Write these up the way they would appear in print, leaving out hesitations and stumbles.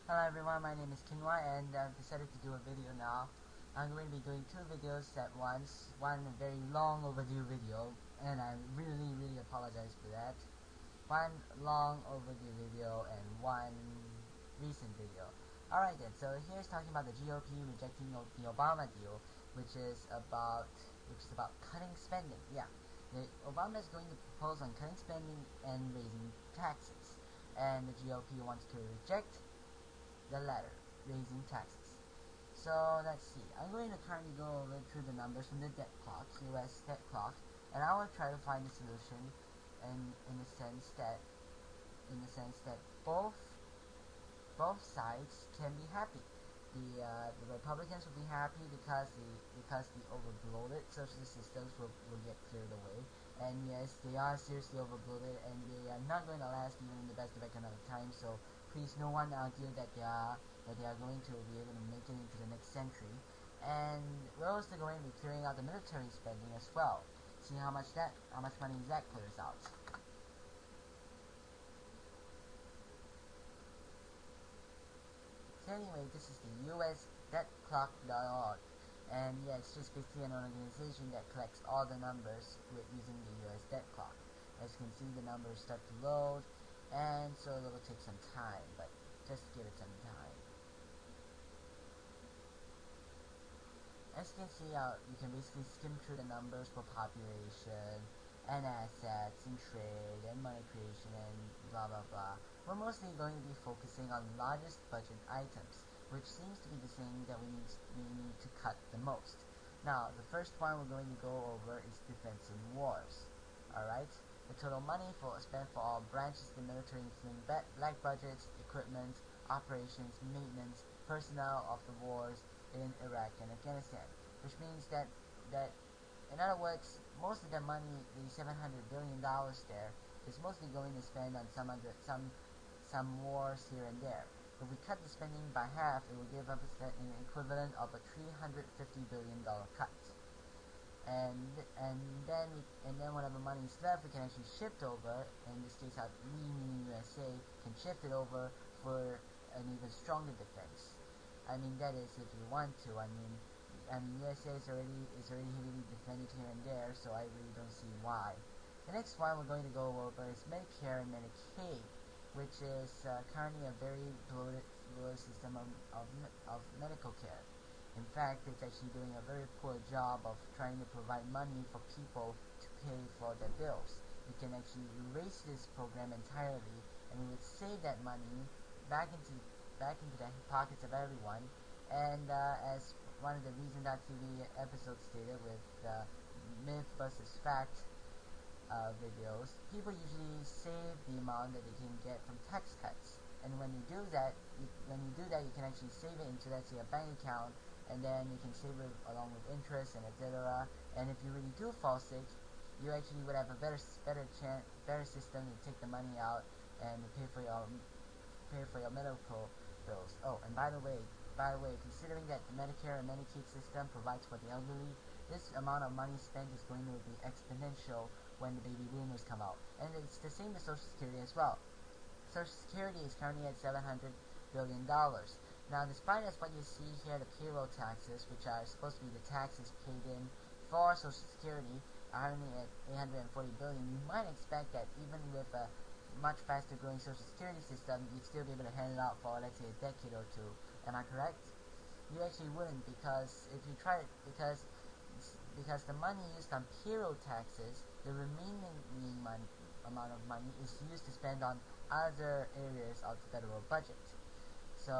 Hello everyone, my name is Kinwa and I've decided to do a video now. I'm going to be doing two videos at once, one very long overdue video, and I really apologize for that. One long overdue video and one recent video. Alright then, so here's talking about the GOP rejecting the Obama deal, which is about cutting spending. Yeah, Obama is going to propose on cutting spending and raising taxes, and the GOP wants to reject the latter, raising taxes. So let's see. I'm going to currently go over through the numbers from the debt clock, U.S. debt clock, and I will try to find a solution, in the sense that both sides can be happy. The Republicans will be happy because the overbloated social systems will get cleared away. And yes, they are seriously overbloated, and they are not going to last even in the best of economic times. So please, no one argue that they are going to be able to make it into the next century. And we're also going to be clearing out the military spending as well. See how much money that clears out. So anyway, this is the US debtclock.org, and yeah, it's just basically an organization that collects all the numbers using the US debt clock. As you can see, the numbers start to load, and so it will take some time, but just give it some time. As you can see, you can basically skim through the numbers for population and assets and trade and money creation and blah blah blah. We're mostly going to be focusing on largest budget items, which seems to be the thing that we need to cut the most. Now, the first one we're going to go over is defense and wars. Alright? The total money spent for all branches of the military, including black budgets, equipment, operations, maintenance, personnel of the wars in Iraq and Afghanistan, which means that in other words, most of the money, the $700 billion there, is mostly going to spend on some wars here and there. If we cut the spending by half, it will give us an equivalent of a $350 billion cut. And then whatever money is left, we can actually shift over. In this case, we, meaning USA, can shift it over for an even stronger defense. I mean, that is if you want to. I mean, USA is already heavily defended here and there, so I really don't see why. The next one we're going to go over is Medicare and Medicaid, which is currently a very bloated system of medical care. In fact, it's actually doing a very poor job of trying to provide money for people to pay for their bills. We can actually erase this program entirely, and we would save that money back into the pockets of everyone. And as one of the Reason.tv episodes stated with myth versus fact videos, people usually save the amount that they can get from tax cuts. And when you do that, you can actually save it into, let's say, a bank account, and then you can save it along with interest and etc. And if you really do fall sick, you actually would have a better system to take the money out and pay for your medical bills. Oh, and by the way, considering that the Medicare and Medicaid system provides for the elderly, this amount of money spent is going to be exponential when the baby boomers come out. And it's the same with Social Security as well. Social Security is currently at $700 billion. Now, despite as what you see here, the payroll taxes, which are supposed to be the taxes paid in for Social Security, are only at $840 billion. You might expect that even with a much faster growing Social Security system, you'd still be able to hand it out for, let's say, a decade or two. Am I correct? You actually wouldn't, because if you try it, because the money used on payroll taxes, the remaining amount of money is used to spend on other areas of the federal budget. So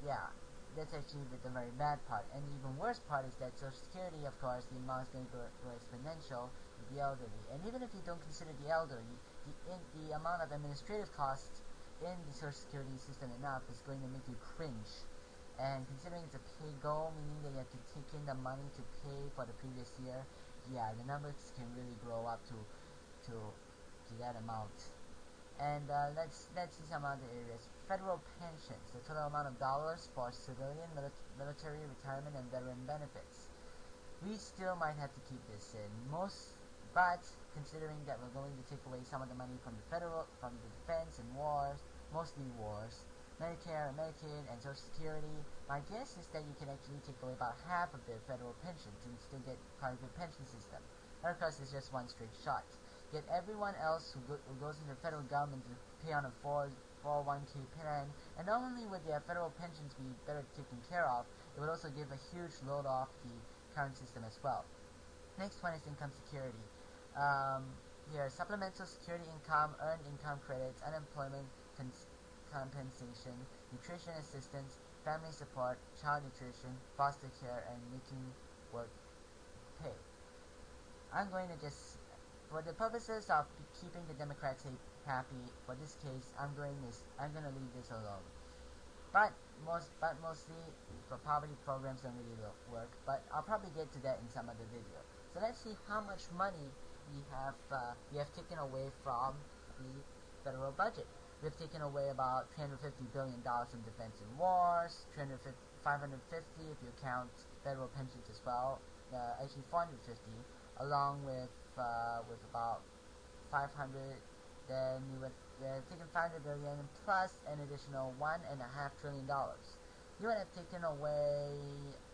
yeah, that's actually the very bad part. And the even worse part is that Social Security, of course, the amount is going to grow exponential with the elderly. And even if you don't consider the elderly, the amount of administrative costs in the Social Security system enough is going to make you cringe. And considering it's a pay go, meaning that you have to take in the money to pay for the previous year, yeah, the numbers can really grow up to that amount. And let's see some other areas. Federal pensions, the total amount of dollars for civilian, military, retirement, and veteran benefits. We still might have to keep this in. But considering that we're going to take away some of the money from the defense and wars, mostly wars, Medicare, Medicaid, and Social Security. My guess is that you can actually take away about half of their federal pensions and still get quite a good pension system. But of course, it's just one straight shot. Get everyone else who goes into the federal government to pay on a 401k plan, and not only would their federal pensions be better taken care of, it would also give a huge load off the current system as well. Next one is income security. Here, supplemental security income, earned income credits, unemployment compensation, nutrition assistance, family support, child nutrition, foster care, and making work pay. I'm going to just, for the purposes of keeping the Democrats happy, for this case, I'm going to leave this alone. But mostly for poverty programs don't really work. But I'll probably get to that in some other video. So let's see how much money we have taken away from the federal budget. We have taken away about $350 billion from defense and wars, 550 if you count federal pensions as well, actually 450, along with about 500. Then we would taken 500 billion plus an additional $1.5 trillion. You would have taken away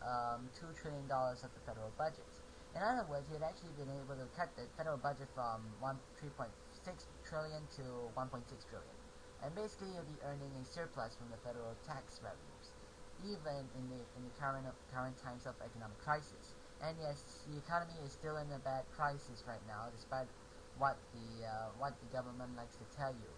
$2 trillion of the federal budget. In other words, you had actually been able to cut the federal budget from 3.6 trillion to 1.6 trillion. And basically, you'll be earning a surplus from the federal tax revenues, even in the current times of economic crisis. And yes, the economy is still in a bad crisis right now, despite what the government likes to tell you,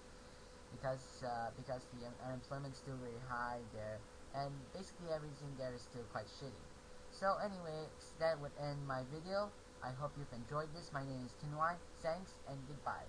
because the unemployment is still very high there, and basically everything there is still quite shitty. So anyway, that would end my video. I hope you've enjoyed this. My name is Kinwai. Thanks and goodbye.